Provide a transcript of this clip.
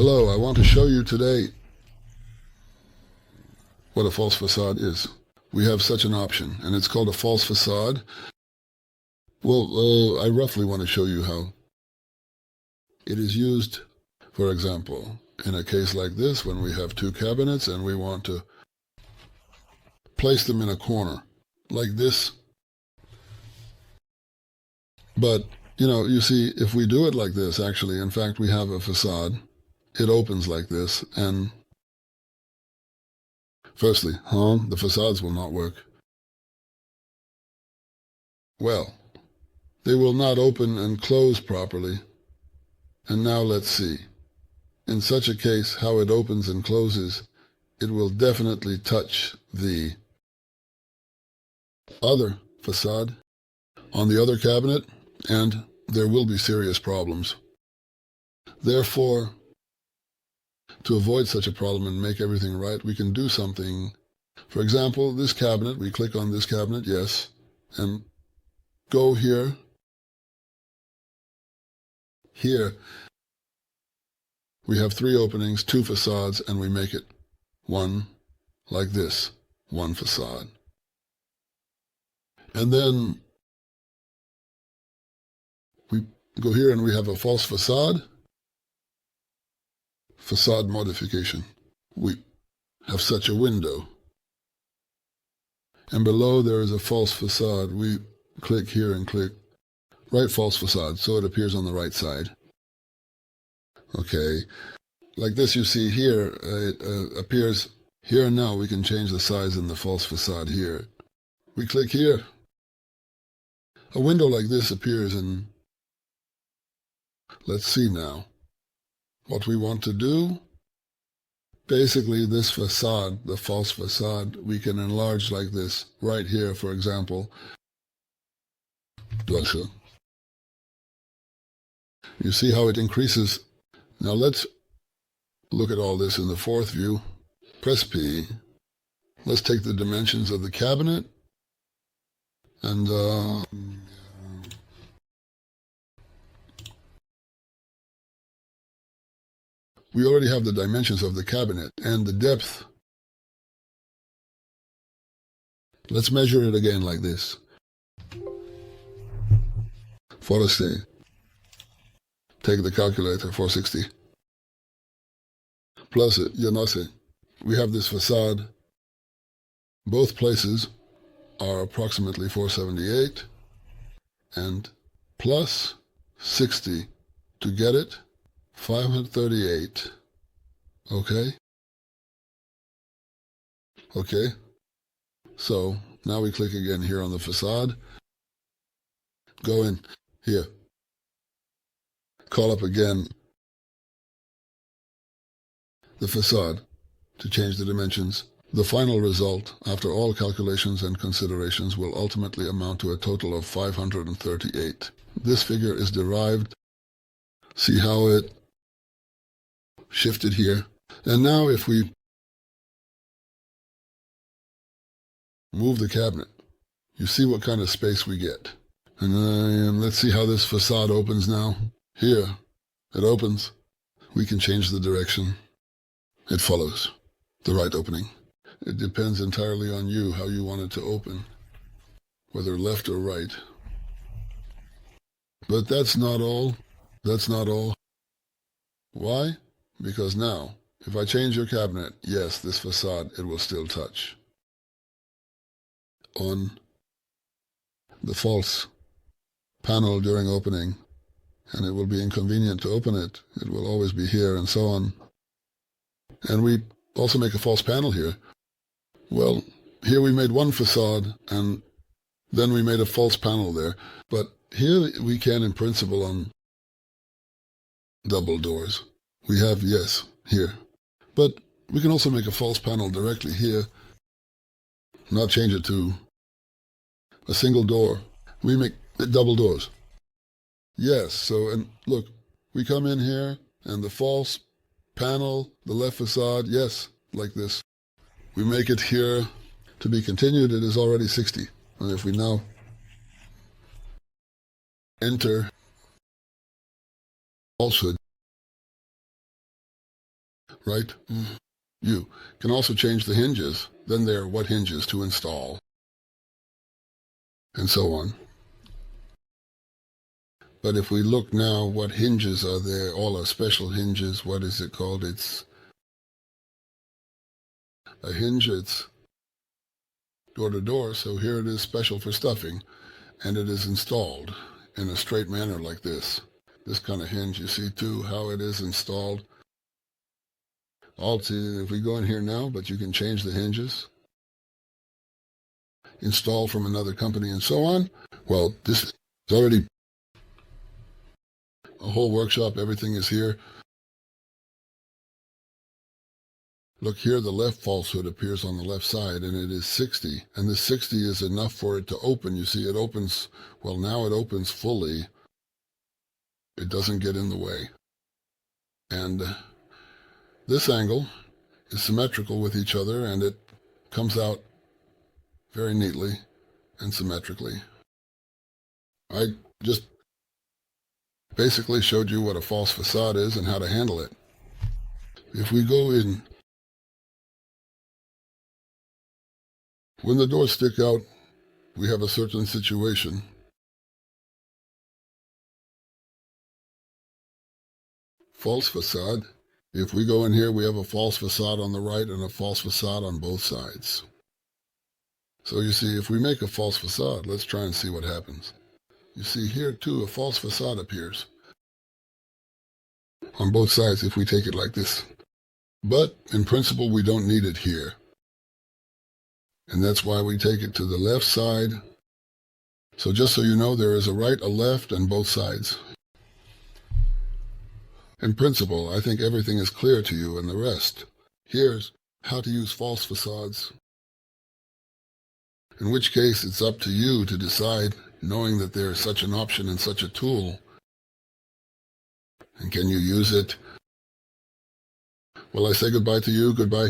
Hello, I want to show you today what a false facade is. We have such an option, and it's called a false facade. Well, I roughly want to show you how it is used. For example, in a case like this, when we have two cabinets and we want to place them in a corner, like this. But, you see, if we do it like this, actually, in fact, we have a facade. It opens like this, and firstly, the facades will not work. Well, they will not open and close properly. And now let's see. In such a case, how it opens and closes, it will definitely touch the other facade on the other cabinet, and there will be serious problems. Therefore, to avoid such a problem and make everything right, we can do something. For example, this cabinet, we click on this cabinet, yes, and go here. Here, we have three openings, two facades, and we make it one like this, one facade. And then we go here and we have a false facade modification. We have such a window. And below there is a false facade. We click here and click right false facade, so it appears on the right side. Okay, like this you see here, it appears here and now. We can change the size in the false facade here. We click here. A window like this appears, and let's see now what we want to do. Basically, this facade, the false facade, we can enlarge like this right here, for example. You see how it increases. Now let's look at all this in the fourth view. Press P. Let's take the dimensions of the cabinet, and we already have the dimensions of the cabinet and the depth. Let's measure it again like this. Foreste. Take the calculator, 460. Plus it, we have this facade. Both places are approximately 478, and plus 60 to get it, 538. Okay? Okay. So now we click again here on the facade. Go in here. Call up again the facade to change the dimensions. The final result, after all calculations and considerations, will ultimately amount to a total of 538. This figure is derived. See how it shifted here. And now if we move the cabinet, you see what kind of space we get. And let's see how this facade opens now. Here, it opens. We can change the direction. It follows the right opening. It depends entirely on you how you want it to open, whether left or right. But that's not all. That's not all. Why? Because now, if I change your cabinet, yes, this facade, it will still touch on the false panel during opening, and it will be inconvenient to open it. It will always be here, and so on. And we also make a false panel here. Well, here we made one facade, and then we made a false panel there. But here we can, in principle, on double doors. We have, yes, here. But we can also make a false panel directly here, not change it to a single door. We make double doors. Yes, so, and look, we come in here, and the false panel, the left facade, yes, like this. We make it here to be continued. It is already 60. And if we now enter falsehood, right? You can also change the hinges. Then there are what hinges to install, and so on. But if we look now, what hinges are there? All are special hinges. What is it called? It's a hinge. It's door to door. So here it is, special for stuffing, and it is installed in a straight manner like this. This kind of hinge, you see too how it is installed. If we go in here now, but you can change the hinges, install from another company and so on. Well, this is already a whole workshop. Everything is here. Look here, the left falsehood appears on the left side, and it is 60. And this 60 is enough for it to open. You see, it opens, well, now it opens fully. It doesn't get in the way. And this angle is symmetrical with each other, and it comes out very neatly and symmetrically. I just basically showed you what a false facade is and how to handle it. If we go in, when the doors stick out, we have a certain situation. False facade. If we go in here, we have a false facade on the right and a false facade on both sides. So you see, if we make a false facade, let's try and see what happens. You see here too, a false facade appears on both sides if we take it like this. But in principle, we don't need it here. And that's why we take it to the left side. So just so you know, there is a right, a left, and both sides. In principle, I think everything is clear to you and the rest. Here's how to use false facades. In which case, it's up to you to decide, knowing that there is such an option and such a tool. And can you use it? Will I say goodbye to you? Goodbye.